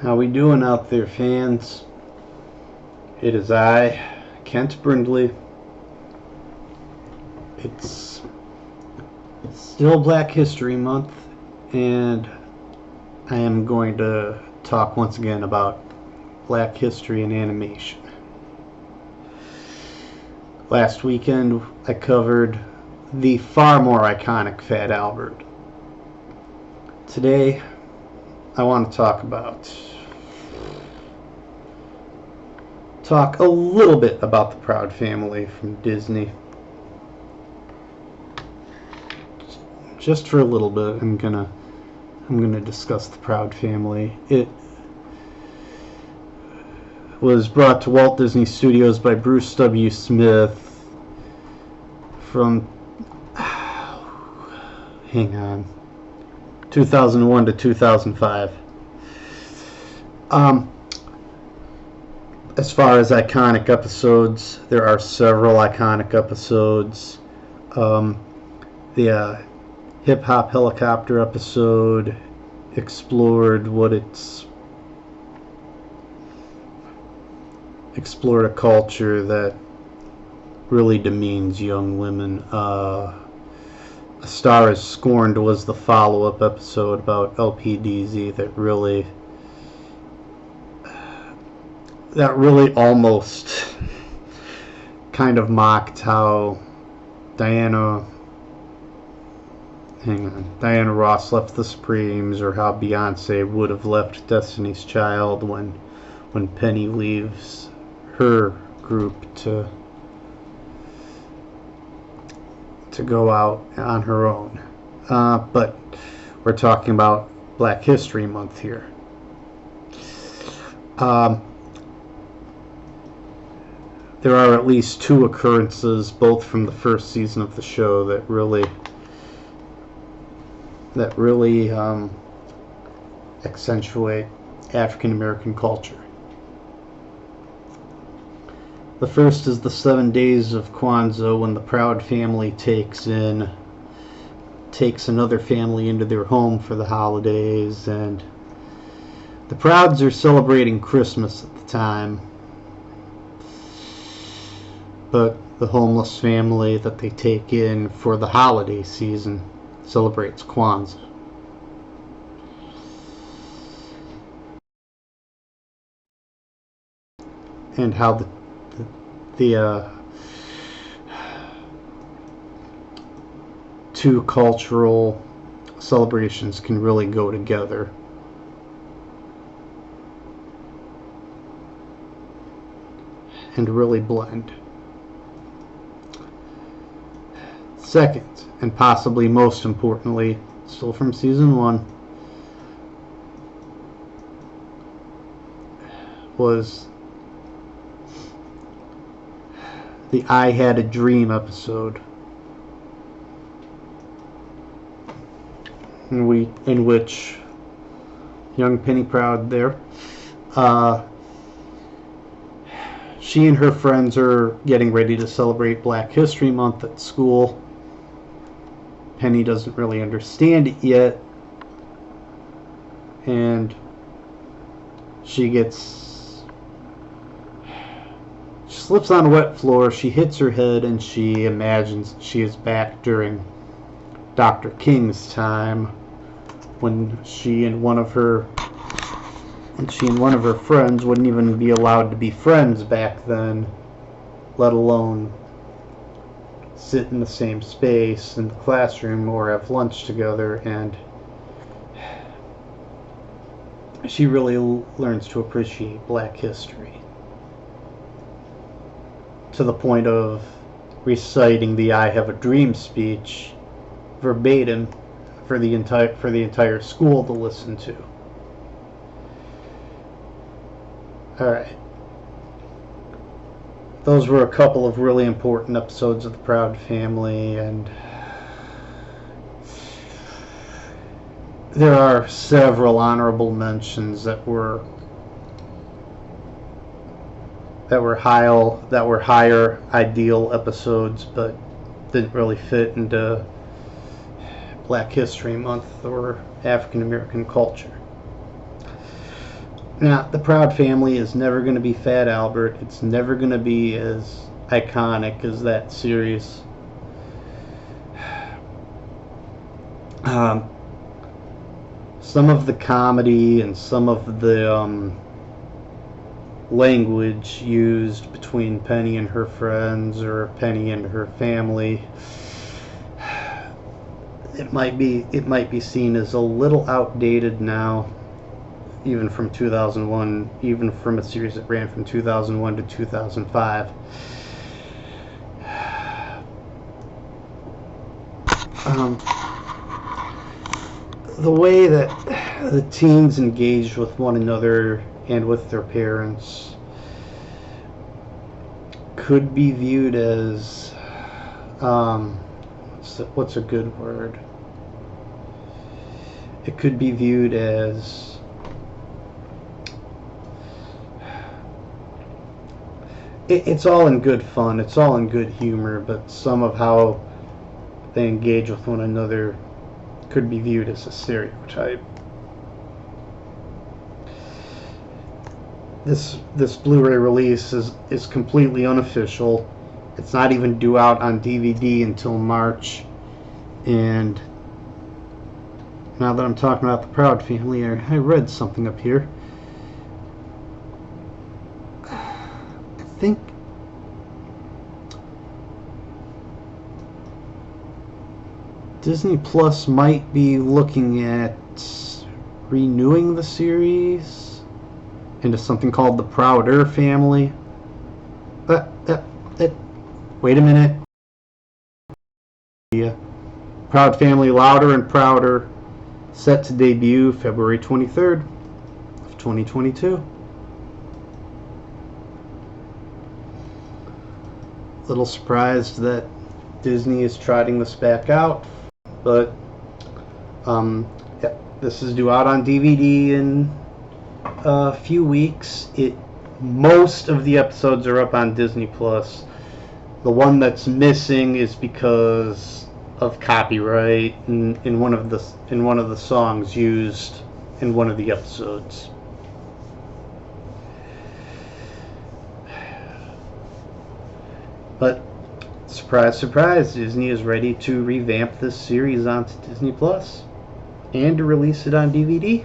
How we doing out there, fans? It is I, Kent Brindley. It's still Black History Month, and I am going to talk once again about Black history and animation. Last weekend, I covered the far more iconic Fat Albert. Today, I want to talk a little bit about the Proud Family from Disney. Just for a little bit, I'm gonna discuss the Proud Family. It was brought to Walt Disney Studios by Bruce W. Smith from 2001 to 2005. As far as iconic episodes, there are several iconic episodes. The Hip Hop Helicopter episode explored a culture that really demeans young women. A Star is Scorned was the follow-up episode about LPDZ that really almost kind of mocked how Diana Ross left the Supremes, or how Beyonce would have left Destiny's Child when Penny leaves her group to go out on her own. But we're talking about Black History Month here. There are at least two occurrences, both from the first season of the show, that really accentuate African American culture. The first is the 7 Days of Kwanzaa, when the Proud Family takes another family into their home for the holidays, and the Prouds are celebrating Christmas at the time, but the homeless family that they take in for the holiday season celebrates Kwanzaa. And how the two cultural celebrations can really go together. And really blend. Second, and possibly most importantly, still from season 1, was the I Had a Dream episode, in which young Penny Proud there, she and her friends are getting ready to celebrate Black History Month at school. Penny doesn't really understand it yet, and she slips on a wet floor, she hits her head, and she imagines she is back during Dr. King's time, when she and one of her friends wouldn't even be allowed to be friends back then, let alone sit in the same space in the classroom or have lunch together. And she really learns to appreciate Black history, to the point of reciting the I Have a Dream speech verbatim for the entire school to listen to. Alright. Those were a couple of really important episodes of the Proud Family, and there are several honorable mentions that were higher ideal episodes, but didn't really fit into Black History Month or African American culture. Now, the Proud Family is never going to be Fat Albert. It's never going to be as iconic as that series. Some of the comedy and some of the language used between Penny and her friends or Penny and her family, it might be seen as a little outdated now, even from 2001, even from a series that ran from 2001 to 2005. The way that the teens engaged with one another and with their parents could be viewed as what's a good word? It could be viewed as it's all in good fun, it's all in good humor, but some of how they engage with one another could be viewed as a stereotype. This Blu-ray release is completely unofficial. It's not even due out on DVD until March. And now that I'm talking about the Proud Family, I read something up here. I think Disney Plus might be looking at renewing the series into something called the Prouder Family. Wait a minute. Yeah. Proud Family Louder and Prouder, set to debut February 23rd of 2022. Little surprised that Disney is trotting this back out, but yeah, this is due out on DVD in a few weeks. Most of the episodes are up on Disney Plus. The one that's missing is because of copyright in one of the songs used in one of the episodes. But surprise, surprise, Disney is ready to revamp this series onto Disney Plus and to release it on DVD.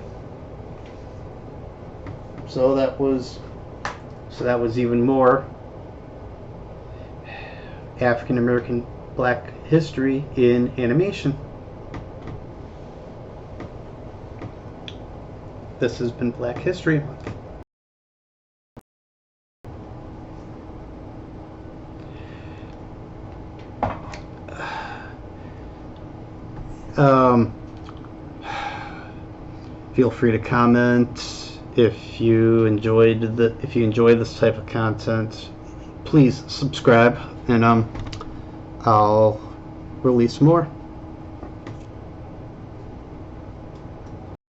So that was even more African American Black history in animation. This has been Black History Month. Feel free to comment if you enjoy this type of content. Please subscribe, and I'll release more.